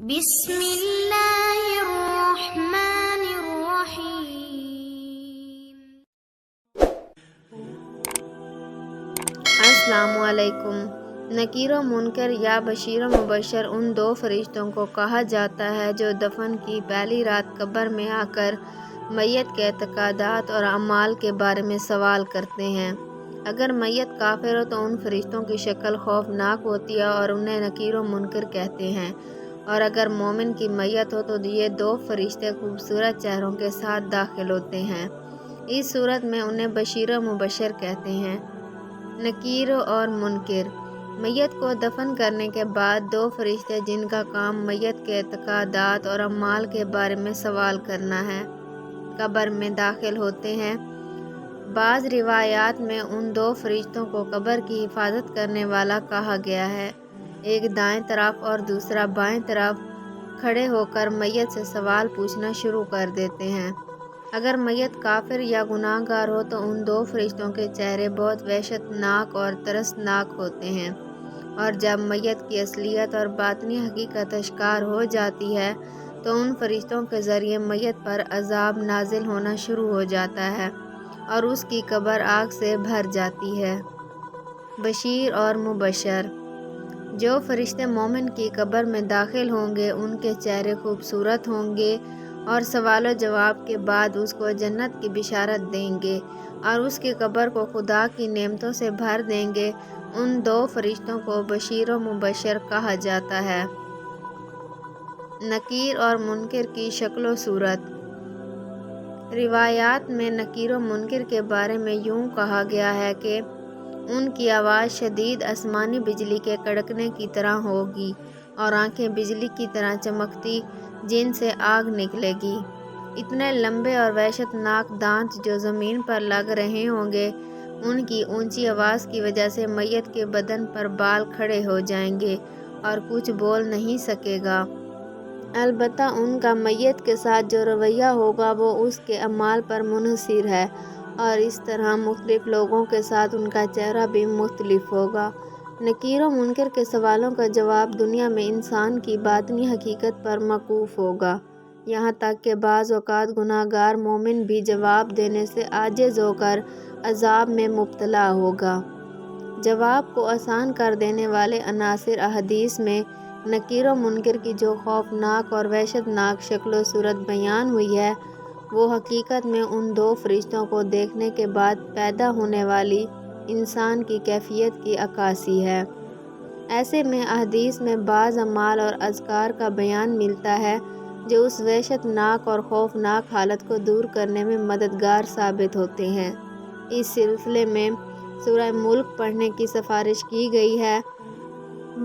بسم اللہ الرحمن الرحیم۔ السلام علیکم۔ نکیر و منکر یا بشیر و مبشر ان دو فرشتوں کو کہا جاتا ہے جو دفن کی پہلی رات قبر میں آ کر میت کے اعتقادات اور اعمال کے بارے میں سوال کرتے ہیں۔ اگر میت کافر ہو تو ان فرشتوں کی شکل خوفناک ہوتی ہے اور انہیں نکیر و منکر کہتے ہیں، اور اگر مومن کی میت ہو تو یہ دو فرشتے خوبصورت چہروں کے ساتھ داخل ہوتے ہیں۔ اس صورت میں انہیں بشیر و مبشر کہتے ہیں۔ نکیر اور منکر۔ میت کو دفن کرنے کے بعد دو فرشتے جن کا کام میت کے اعتقادات اور اعمال کے بارے میں سوال کرنا ہے، قبر میں داخل ہوتے ہیں۔ بعض روایات میں ان دو فرشتوں کو قبر کی حفاظت کرنے والا کہا گیا ہے۔ ایک دائیں طرف اور دوسرا بائیں طرف کھڑے ہو کر میت سے سوال پوچھنا شروع کر دیتے ہیں۔ اگر میت کافر یا گناہ گار ہو تو ان دو فرشتوں کے چہرے بہت وحشت ناک اور ترسناک ہوتے ہیں، اور جب میت کی اصلیت اور باطنی حقیقت اشکار ہو جاتی ہے تو ان فرشتوں کے ذریعے میت پر عذاب نازل ہونا شروع ہو جاتا ہے اور اس کی قبر آگ سے بھر جاتی ہے۔ بشیر اور مبشر۔ جو فرشتے مومن کی قبر میں داخل ہوں گے ان کے چہرے خوبصورت ہوں گے اور سوال و جواب کے بعد اس کو جنت کی بشارت دیں گے اور اس کی قبر کو خدا کی نعمتوں سے بھر دیں گے۔ ان دو فرشتوں کو بشیر و مبشر کہا جاتا ہے۔ نکیر اور منکر کی شکل و صورت۔ روایات میں نکیر و منکر کے بارے میں یوں کہا گیا ہے کہ ان کی آواز شدید آسمانی بجلی کے کڑکنے کی طرح ہوگی اور آنکھیں بجلی کی طرح چمکتی جن سے آگ نکلے گی۔ اتنے لمبے اور وحشت ناک دانت جو زمین پر لگ رہے ہوں گے، ان کی اونچی آواز کی وجہ سے میت کے بدن پر بال کھڑے ہو جائیں گے اور کچھ بول نہیں سکے گا۔ البتہ ان کا میت کے ساتھ جو رویہ ہوگا وہ اس کے اعمال پر منحصر ہے، اور اس طرح مختلف لوگوں کے ساتھ ان کا چہرہ بھی مختلف ہوگا۔ نکیر و منکر کے سوالوں کا جواب دنیا میں انسان کی باطنی حقیقت پر موقوف ہوگا، یہاں تک کہ بعض اوقات گناہ گار مومن بھی جواب دینے سے عاجز ہو کر عذاب میں مبتلا ہوگا۔ جواب کو آسان کر دینے والے عناصر احادیث میں نکیر و منکر کی جو خوفناک اور وحشت ناک شکل و صورت بیان ہوئی ہے وہ حقیقت میں ان دو فرشتوں کو دیکھنے کے بعد پیدا ہونے والی انسان کی کیفیت کی عکاسی ہے۔ ایسے میں احادیث میں بعض اعمال اور اذکار کا بیان ملتا ہے جو اس وحشت ناک اور خوفناک حالت کو دور کرنے میں مددگار ثابت ہوتے ہیں۔ اس سلسلے میں سورہ ملک پڑھنے کی سفارش کی گئی ہے۔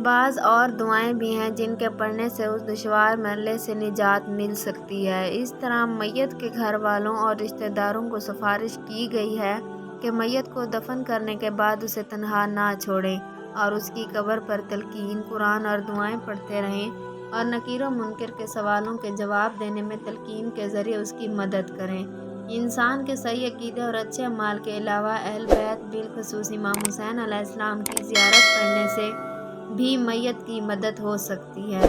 بعض اور دعائیں بھی ہیں جن کے پڑھنے سے اس دشوار مرحلے سے نجات مل سکتی ہے۔ اس طرح میت کے گھر والوں اور رشتہ داروں کو سفارش کی گئی ہے کہ میت کو دفن کرنے کے بعد اسے تنہا نہ چھوڑیں اور اس کی قبر پر تلقین، قرآن اور دعائیں پڑھتے رہیں، اور نکیر و منکر کے سوالوں کے جواب دینے میں تلقین کے ذریعے اس کی مدد کریں۔ انسان کے صحیح عقیدے اور اچھے اعمال کے علاوہ اہل بیت بالخصوص امام حسین علیہ السلام کی زیارت کرنے سے بھی میت کی مدد ہو سکتی ہے۔